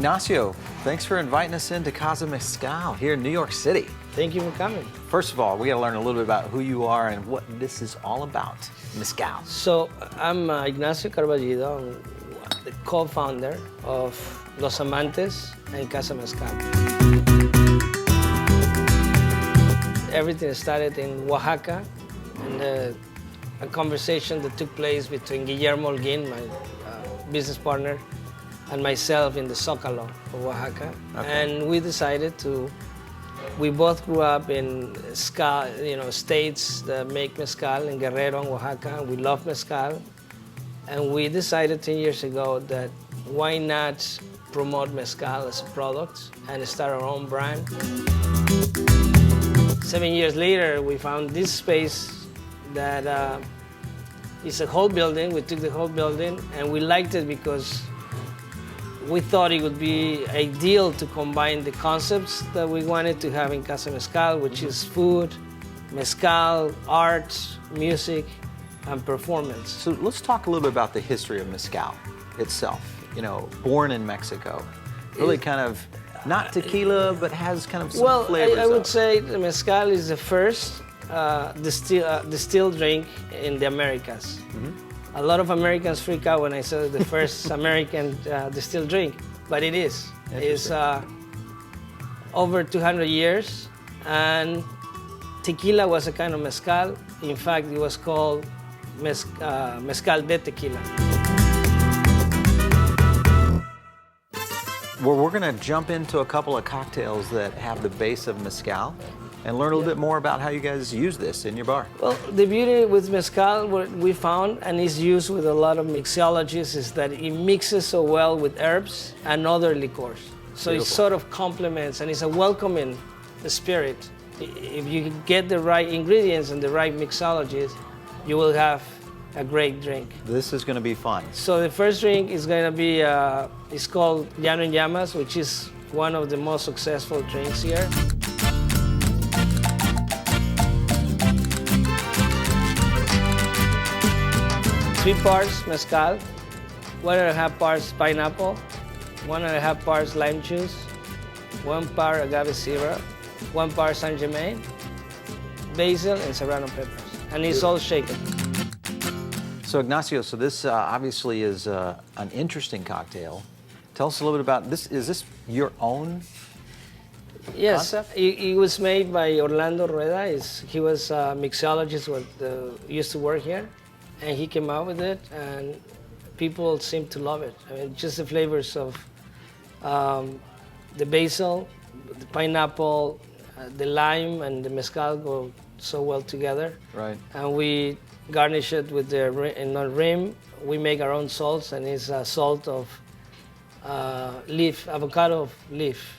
Ignacio, thanks for inviting us into Casa Mezcal here in New York City. Thank you for coming. First of all, we got to learn a little bit about who you are and what this is all about, Mezcal. So I'm Ignacio Carballido. I'm the co-founder of Los Amantes and Casa Mezcal. Everything started in Oaxaca, and a conversation that took place between Guillermo Holguin, my business partner, and myself in the Zócalo of Oaxaca. Okay. And we decided we both grew up in states that make mezcal, in Guerrero and Oaxaca. We love mezcal. And we decided 10 years ago that why not promote mezcal as a product and start our own brand. 7 years later, we found this space that is a whole building. We took the whole building, and we liked it because we thought it would be ideal to combine the concepts that we wanted to have in Casa Mezcal, which is food, mezcal, art, music, and performance. So let's talk a little bit about the history of mezcal itself. You know, born in Mexico, really kind of not tequila, but has kind of some flavors. I would say the mezcal is the first distilled drink in the Americas. Mm-hmm. A lot of Americans freak out when I say the first American distilled drink, but it is. It's over 200 years, and tequila was a kind of mezcal. In fact, it was called mezcal de tequila. Well, we're going to jump into a couple of cocktails that have the base of mezcal and learn a little bit more about how you guys use this in your bar. Well, the beauty with mezcal, what we found, and is used with a lot of mixologists, is that it mixes so well with herbs and other liqueurs. So Beautiful. It sort of complements, and it's a welcoming spirit. If you get the right ingredients and the right mixologist, you will have a great drink. This is going to be fun. So the first drink is going to be, it's called Llano and Llamas, which is one of the most successful drinks here. 3 parts mezcal, 1.5 parts pineapple, 1.5 parts lime juice, 1 part agave syrup, 1 part Germain, basil, and serrano peppers. And it's all shaken. So Ignacio, so this obviously is an interesting cocktail. Tell us a little bit about this. Is this your own concept? Yes, it was made by Orlando Rueda. He was a mixologist used to work here. And he came out with it, and people seem to love it. I mean, just the flavors of the basil, the pineapple, the lime, and the mezcal go so well together. Right. And we garnish it with the rim. We make our own salts, and it's a salt of avocado leaf.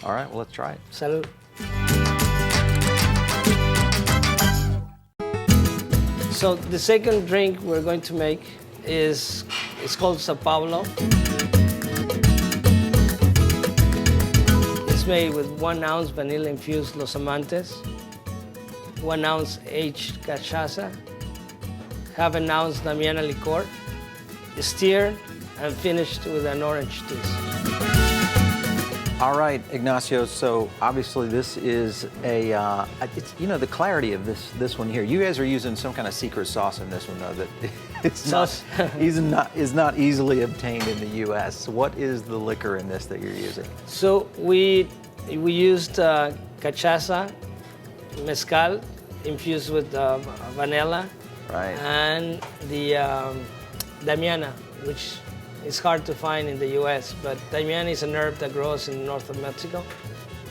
All right, well, let's try it. Salud. So the second drink we're going to make it's called São Paulo. It's made with 1 ounce vanilla-infused Los Amantes, 1 ounce aged cachaça, 1/2 ounce damiana liqueur, stirred and finished with an orange juice. All right, Ignacio, so obviously this is it's, you know, the clarity of this one here. You guys are using some kind of secret sauce in this one, though, that is not easily obtained in the U.S. What is the liquor in this that you're using? So we used cachaça, mezcal, infused with vanilla, right, and the damiana, which it's hard to find in the U.S., but damiana is an herb that grows in north of Mexico,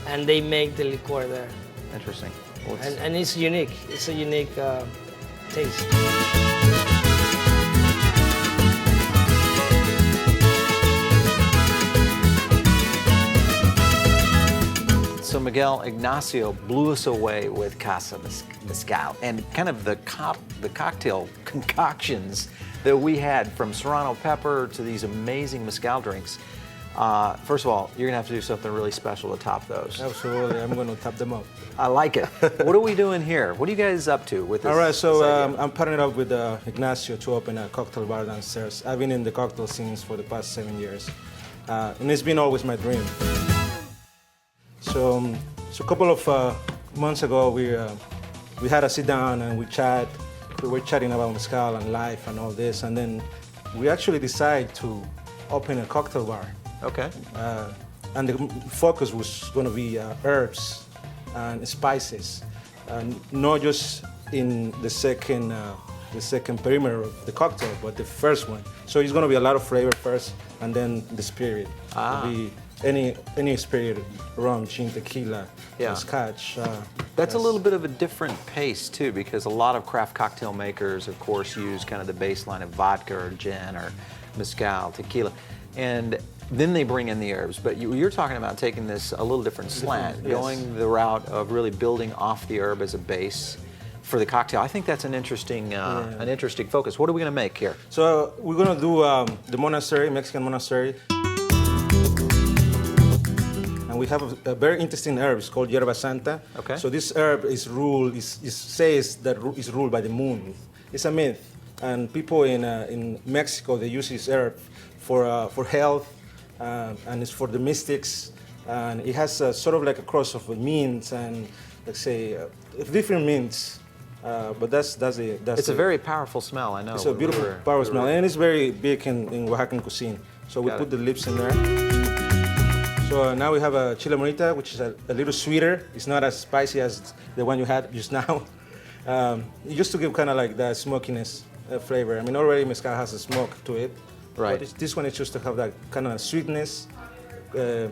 and they make the liqueur there. Interesting. Well, and it's unique. It's a unique taste. So Miguel, Ignacio blew us away with Casa Mezcal and kind of the cocktail concoctions that we had, from serrano pepper to these amazing mezcal drinks. First of all, you're gonna have to do something really special to top those. Absolutely, I'm gonna top them up. I like it. What are we doing here? What are you guys up to with this? All right, so I'm partnered up with Ignacio to open a cocktail bar downstairs. I've been in the cocktail scenes for the past 7 years. and it's been always my dream. So a couple of months ago, we had a sit down and we were chatting about mezcal and life and all this, and then we actually decided to open a cocktail bar. Okay. And the focus was going to be herbs and spices, and not just in the second perimeter of the cocktail, but the first one. So it's going to be a lot of flavor first, and then the spirit. It'll be any spirit, rum, gin, tequila, scotch. That's a little bit of a different pace too, because a lot of craft cocktail makers, of course, use kind of the baseline of vodka or gin or mezcal, tequila, and then they bring in the herbs. But you're talking about taking this a little different slant, going the route of really building off the herb as a base for the cocktail. I think that's an interesting focus. What are we going to make here? So we're going to do the monastery, Mexican Monastery. And we have a very interesting herb. It's called Yerba Santa. Okay. So this herb is says that it's ruled by the moon. It's a myth. And people in Mexico, they use this herb for health, and it's for the mystics. And it has sort of like a cross of mints and, let's say, different mints. But that's it. It's a very powerful smell, I know. It's a beautiful, powerful smell, and it's very big in Oaxacan cuisine. So we put the lips in there. So now we have a chile morita, which is a little sweeter. It's not as spicy as the one you had just now. Just to give kind of like that smokiness flavor. I mean, already mezcal has a smoke to it. Right. But this one is just to have that kind of sweetness to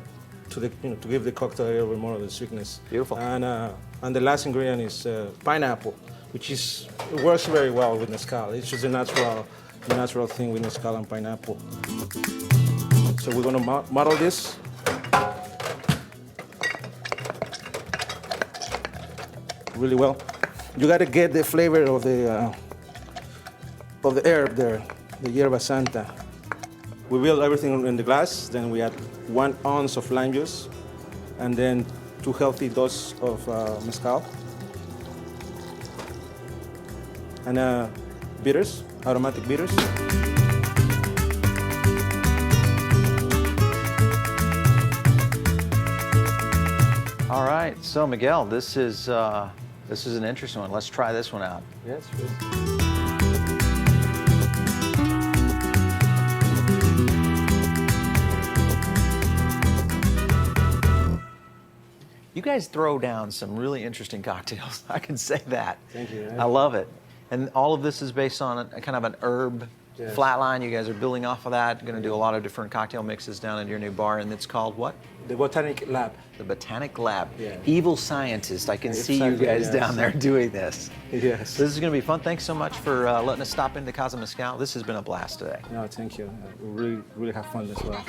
give the cocktail a little bit more of the sweetness. Beautiful. And the last ingredient is pineapple, which it works very well with mezcal. It's just a natural thing with mezcal and pineapple. So we're going to muddle this. Really well. You got to get the flavor of the herb there, the Yerba Santa. We build everything in the glass. Then we add 1 ounce of lime juice, and then 2 healthy doses of mezcal, and bitters, aromatic bitters. All right, so Miguel, this is an interesting one. Let's try this one out. Yes. You guys throw down some really interesting cocktails. I can say that. Thank you. I love it. And all of this is based on a kind of an herb flatline. You guys are building off of that. You're going to do a lot of different cocktail mixes down in your new bar, and it's called what? The Botanic Lab. The Botanic Lab. Yeah. Evil scientist. I can see you guys down there doing this. Yes. This is going to be fun. Thanks so much for letting us stop into Casa Mezcal. This has been a blast today. No, thank you. We really have fun as well.